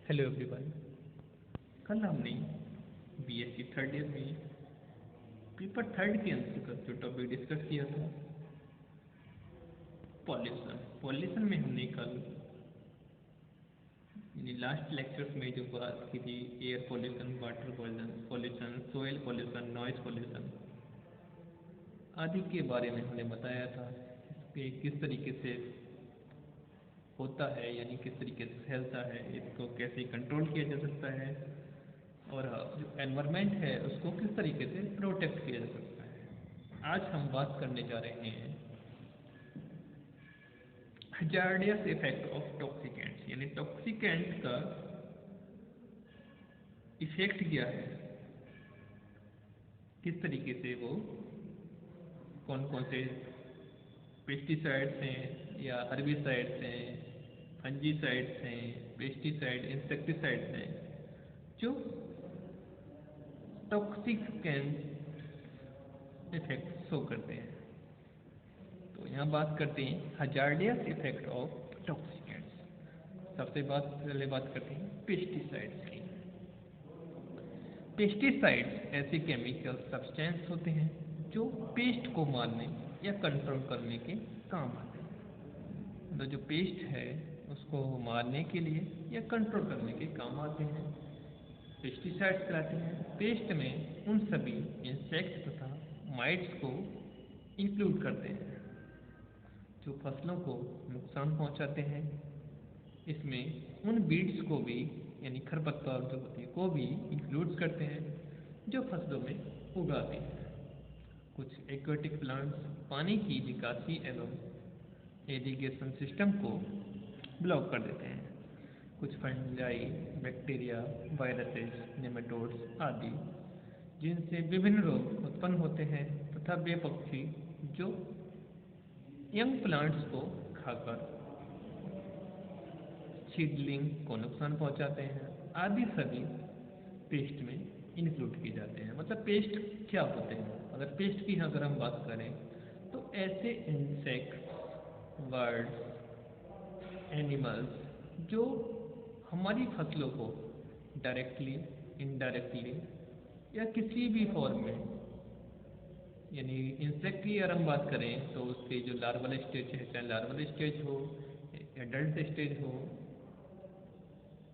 Hello everyone. कल हमने BSc third year में पेपर थर्ड के अंतर्गत जो टॉपिक डिस्कस किया था पॉल्यूशन। पॉल्यूशन में हमने कल यानी लास्ट लेक्चर्स में जो बात की थी air pollution, water pollution, soil pollution, noise pollution आदि के बारे में हमने बताया था। इसके किस तरीके से होता है यानी किस तरीके से फैलता है, इसको कैसे कंट्रोल किया जा सकता है और जो एनवायरनमेंट है उसको किस तरीके से प्रोटेक्ट किया जा सकता है। आज हम बात करने जा रहे हैं हजार्डियस इफेक्ट ऑफ टॉक्सिकेंट्स, यानी टॉक्सिकेंट का इफेक्ट क्या है, किस तरीके से वो कौन कौन से पेस्टिसाइड्स हैं या हर्बिसाइड्स हैं, फंजीसाइड्स हैं, पेस्टिसाइड, इंसेक्टिसाइड्स हैं जो टॉक्सिकेंट इफेक्ट शो करते हैं। तो यहाँ बात करते हैं हजार्डियस इफेक्ट ऑफ टॉक्सिकेंट्स। सबसे पहले बात करते हैं पेस्टिसाइड्स की। पेस्टिसाइड्स ऐसे केमिकल सब्सटेंस होते हैं जो पेस्ट को मारने या कंट्रोल करने के काम आते हैं। तो जो पेस्ट है उसको मारने के लिए या कंट्रोल करने के काम आते हैं पेस्टिसाइड्स कहलाते हैं। पेस्ट में उन सभी इंसेक्ट तथा माइट्स को इंक्लूड करते हैं जो फसलों को नुकसान पहुंचाते हैं। इसमें उन बीड्स को भी यानी खरपतवार जो होते हैं को भी इंक्लूड करते हैं जो फसलों में उगाते हैं। कुछ एक्वेटिक प्लांट्स पानी की निकासी एवं इरिगेशन सिस्टम को ब्लॉक कर देते हैं। कुछ फंजाई, बैक्टीरिया, वायरसेस, नेमेटोड्स आदि जिनसे विभिन्न रोग उत्पन्न होते हैं तथा वे पक्षी जो यंग प्लांट्स को खाकर सीडलिंग को नुकसान पहुंचाते हैं आदि सभी पेस्ट में इंक्लूड किए जाते हैं। मतलब पेस्ट क्या होते हैं, अगर पेस्ट की अगर हम बात करें तो ऐसे इंसेक्ट्स, बर्ड्स, एनिमल्स जो हमारी फसलों को डायरेक्टली, इनडायरेक्टली या किसी भी फॉर्म में यानी इंसेक्ट की अगर हम बात करें तो उसके जो लार्वल स्टेज है, चाहे लार्वल स्टेज हो, एडल्ट स्टेज हो,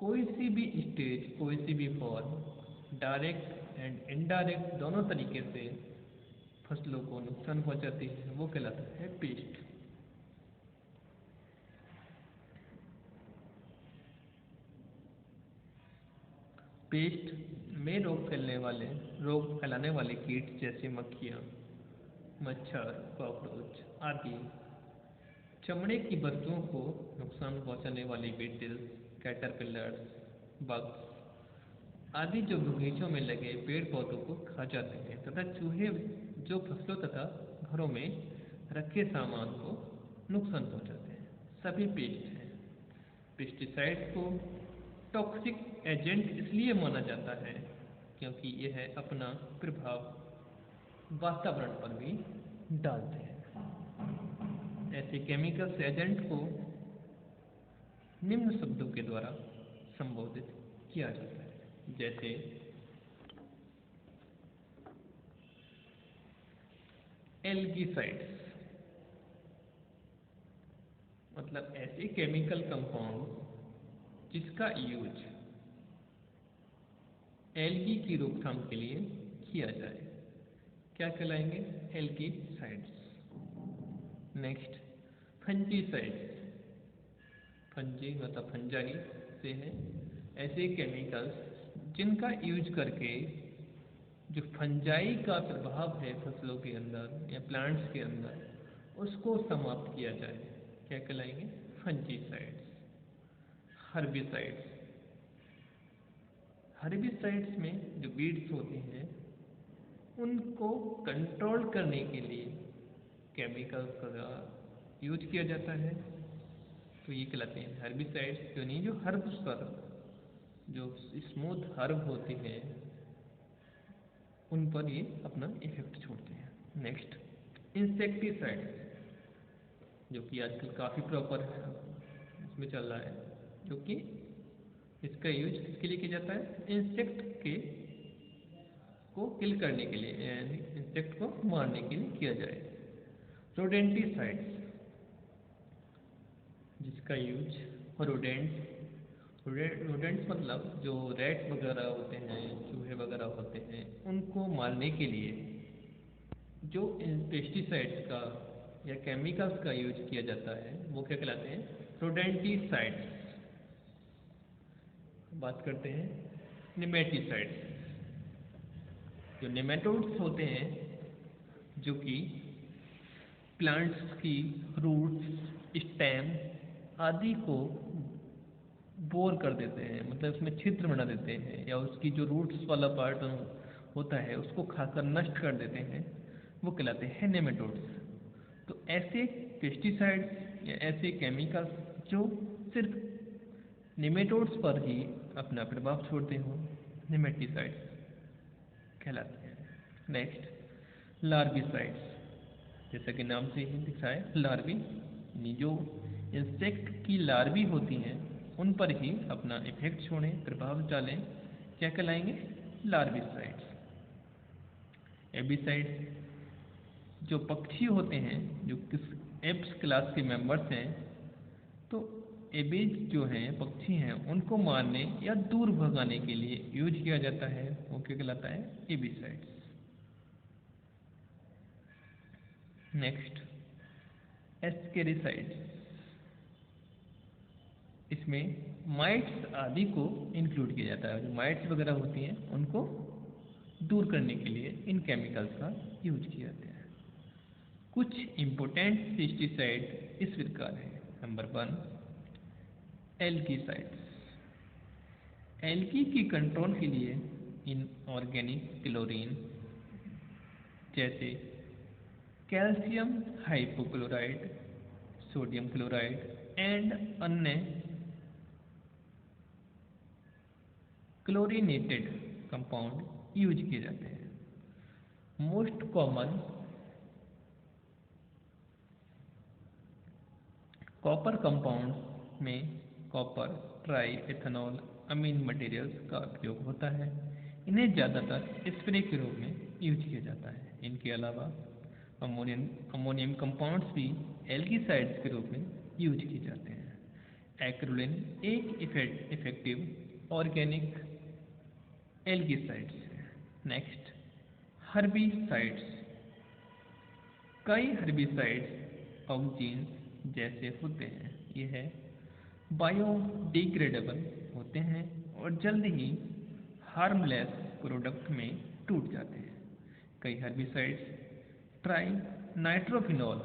कोई सी भी स्टेज, कोई सी भी फॉर्म डायरेक्ट एंड इनडायरेक्ट दोनों तरीके से फसलों को नुकसान पहुंचाती है वो कहलाता है पेस्ट। पेस्ट में रोग फैलाने वाले कीट जैसे मक्खियाँ, मच्छर, कॉकरोच आदि, चमड़े की वस्तुओं को नुकसान पहुंचाने वाली बीटल्स, कैटरपिलर्स, बग्स आदि जो बगीचों में लगे पेड़ पौधों को खा जाते हैं तथा चूहे जो फसलों तथा घरों में रखे सामान को नुकसान पहुंचाते हैं, सभी पेस्ट हैं। पेस्टिसाइड्स को टॉक्सिक एजेंट इसलिए माना जाता है क्योंकि यह अपना प्रभाव वातावरण पर भी डालते हैं। ऐसे केमिकल्स एजेंट को निम्न शब्दों के द्वारा संबोधित किया जाता है, जैसे एल्गीसाइड्स, मतलब ऐसे केमिकल कंपाउंड जिसका यूज एल्गी की रोकथाम के लिए किया जाए, क्या कहलाएंगे? एल्गीसाइड्स। नेक्स्ट फंजीसाइड्स, फंजी मतलब फंजाई से है ऐसे केमिकल्स जिनका यूज करके जो फंजाई का प्रभाव है फसलों के अंदर या प्लांट्स के अंदर उसको समाप्त किया जाए, क्या कहलाएंगे? फंजीसाइड्स। हर्बिसाइड्स, हर्बिसाइड्स में जो बीड्स होते हैं उनको कंट्रोल करने के लिए केमिकल्स का यूज किया जाता है, तो ये कहलाते हैं हर्बिसाइड्स। जो नहीं, जो हर्ब्स पर जो स्मूथ हर्ब होते हैं उन पर ये अपना इफेक्ट छोड़ते हैं। नेक्स्ट इंसेक्टिसाइड्स, जो कि आजकल काफ़ी प्रॉपर है, इसमें चल रहा है, जो कि इसका यूज किसके लिए किया जाता है? इंसेक्ट के को किल करने के लिए, यानी इंसेक्ट को मारने के लिए किया जाए। रोडेंटिसाइड्स, जिसका यूज रोडेंट्स मतलब जो रैट वगैरह होते हैं, चूहे वगैरह होते हैं, उनको मारने के लिए जो पेस्टिसाइड्स का या केमिकल्स का यूज किया जाता है वो क्या कहलाते हैं? रोडेंटिसाइड्स। बात करते हैं निमेटिसाइड्स। जो नेमेटोड्स होते हैं जो कि प्लांट्स की रूट्स, स्टेम आदि को बोर कर देते हैं, मतलब उसमें छिद्र बना देते हैं, या उसकी जो रूट्स वाला पार्ट होता है उसको खाकर नष्ट कर देते हैं, वो कहलाते हैं नेमेटोड्स। तो ऐसे पेस्टिसाइड्स या ऐसे केमिकल्स जो सिर्फ नेमेटोड्स पर ही अपना प्रभाव छोड़ते हों, नेमेटिसाइड्स कहलाते हैं। Next, larvicides. जैसा कि नाम से ही दिखा है, लार्वी, यानी जो इंसेक्ट की लार्वी होती हैं उन पर ही अपना इफेक्ट छोड़ें, प्रभाव डालें, क्या कहलाएंगे? लार्विसाइड्स। एबिसाइड्स, जो पक्षी होते हैं जो किस एप्स क्लास के मेंबर्स हैं, तो एबीज जो हैं, पक्षी हैं, उनको मारने या दूर भगाने के लिए यूज किया जाता है, वो क्या कहलाता है? एबिसाइड्स। नेक्स्ट, एस्केरिसाइड्स। इसमें माइट्स आदि को इंक्लूड किया जाता है। जो माइट्स वगैरह होती हैं उनको दूर करने के लिए इन केमिकल्स का यूज किया जाता है। कुछ इम्पोर्टेंट पेस्टिसाइड इस प्रकार हैं। Number 1, algicides. एल्गी की कंट्रोल के लिए इनऑर्गेनिक क्लोरीन जैसे calcium hypochlorite, sodium chloride and अन्य क्लोरीनेटेड कंपाउंड यूज किए जाते हैं। मोस्ट कॉमन कॉपर कंपाउंड में copper tri ethanol amine materials का उपयोग होता है। इन्हें ज़्यादातर स्प्रे के रूप में यूज किया जाता है। इनके अलावा अमोनियम कंपाउंड्स भी एल्गीसाइड्स के रूप में यूज किए जाते हैं। एक्रोलिन एक इफेक्टिव ऑर्गेनिक एल्गीसाइड्स है। Next, herbicides. कई हर्बिसाइड्स ऑक्जीन्स जैसे होते हैं। यह बायोडिग्रेडेबल होते हैं और जल्द ही हार्मलेस प्रोडक्ट में टूट जाते हैं। कई हर्बिसाइड्स ट्राई नाइट्रोफिनॉल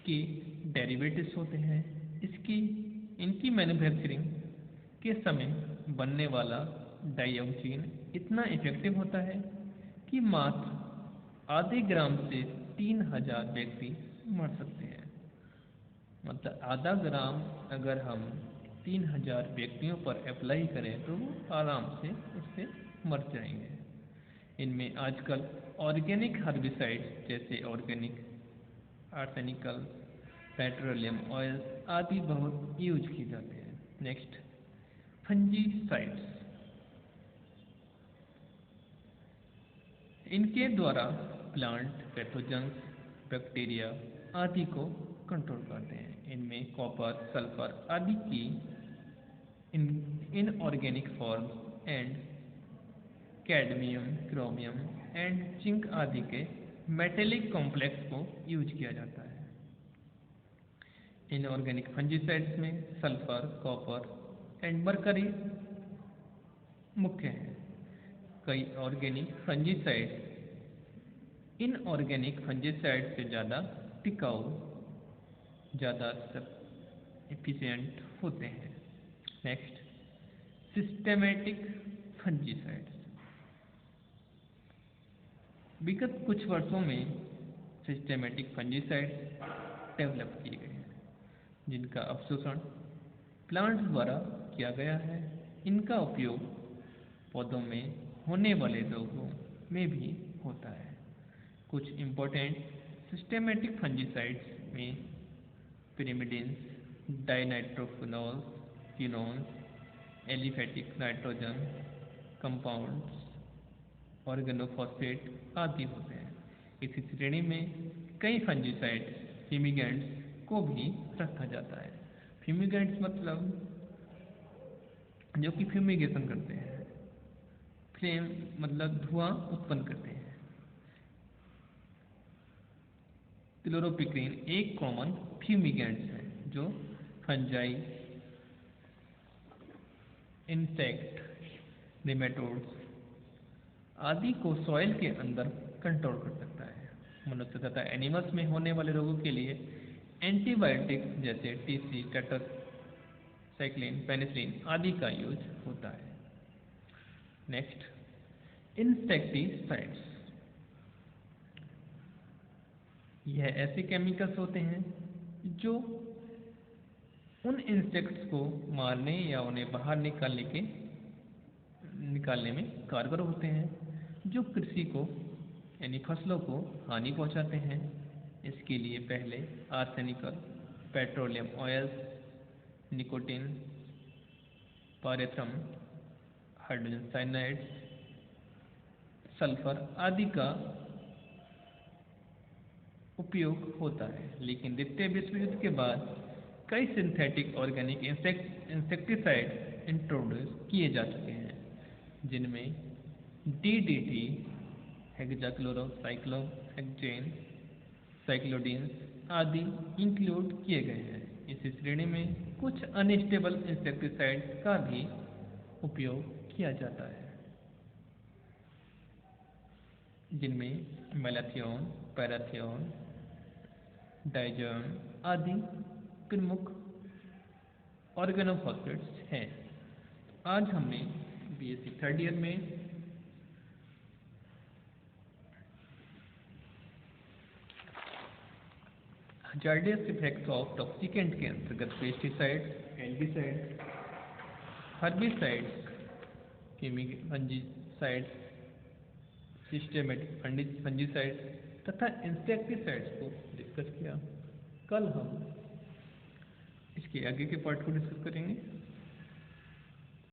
के डेरिवेटिव्स होते हैं। इनकी मैन्युफैक्चरिंग के समय बनने वाला डाइऑक्सीन इतना इफेक्टिव होता है कि मात्र आधे ग्राम से 3000 व्यक्ति मर सकते हैं। मतलब आधा ग्राम अगर हम 3000 व्यक्तियों पर अप्लाई करें तो वो आराम से उससे मर जाएंगे। इनमें आजकल ऑर्गेनिक हर्बिसाइड्स जैसे ऑर्गेनिक आर्सेनिकल, पेट्रोलियम ऑयल आदि बहुत यूज किए जाते हैं। Next, fungicides. इनके द्वारा प्लांट पैथोजेंस, बैक्टीरिया आदि को कंट्रोल करते हैं। इनमें कॉपर, सल्फर आदि की inorganic forms and cadmium, chromium and zinc आदि के मेटेलिक कॉम्प्लेक्स को यूज किया जाता है। इनऑर्गेनिक फंजीसाइड्स में सल्फर, कॉपर एंड मरकरी मुख्य हैं। कई ऑर्गेनिक फंजीसाइड्स इनऑर्गेनिक फंजीसाइड से ज़्यादा टिकाऊ, ज़्यादा एफिशिएंट होते हैं। Next, systematic fungicides. विगत कुछ वर्षों में सिस्टेमेटिक फंजीसाइड्स डेवलप किए गए हैं जिनका अवशोषण प्लांट्स द्वारा किया गया है। इनका उपयोग पौधों में होने वाले रोगों में भी होता है। कुछ इम्पोर्टेंट सिस्टेमेटिक फंजीसाइड्स में pyrimidines, dinitrophenols, quinones, aliphatic nitrogen compounds, organophosphate आदि होते हैं। इसी श्रेणी में कई फंजीसाइड्स, फ्यूमिगेंट्स को भी रखा जाता है। फ्यूमिगेंट्स मतलब जो कि फ्यूमिगेशन करते हैं, फ्लेम मतलब धुआं उत्पन्न करते हैं। क्लोरोपिक्रीन एक कॉमन फ्यूमिगेंट्स है जो फंजाई, इंसेक्ट, नेमेटोड्स आदि को सॉइल के अंदर कंट्रोल कर सकता है। मनुष्य तथा एनिमल्स में होने वाले रोगों के लिए एंटीबायोटिक्स जैसे टीसी, टेट्रासाइक्लिन, पेनिसिलिन आदि का यूज होता है। Next, insecticides. यह ऐसे केमिकल्स होते हैं जो उन इंसेक्ट्स को मारने या उन्हें बाहर निकालने में कारगर होते हैं जो कृषि को यानी फसलों को हानि पहुंचाते हैं। इसके लिए पहले arsenical, petroleum oils, nicotine, pyrethrum, hydrogen cyanides, sulphur आदि का उपयोग होता है। लेकिन द्वितीय विश्व युद्ध के बाद कई सिंथेटिक ऑर्गेनिक इंसेक्टिसाइड इंट्रोड्यूस किए जा चुके हैं, जिनमें डीडीटी, हेक्साक्लोरोसाइक्लोहेक्सेन, साइक्लोडीन्स आदि इंक्लूड किए गए हैं। इसी श्रेणी में कुछ अनस्टेबल इंसेक्टिसाइड का भी उपयोग किया जाता है, जिनमें मैलाथियोन, पैराथियोन, डाइज़ोम आदि प्रमुख ऑर्गेनोफॉस्फेट्स हैं। आज हमने बीएससी थर्ड ईयर में हजार्डियस इफेक्ट्स ऑफ टॉक्सिकेंट के अंतर्गत pesticides, algicides, herbicides, fungicides, systematic fungicides तथा इंसेक्टिसाइड्स को डिस्कस किया। कल हम इसके आगे के पार्ट को डिस्कस करेंगे।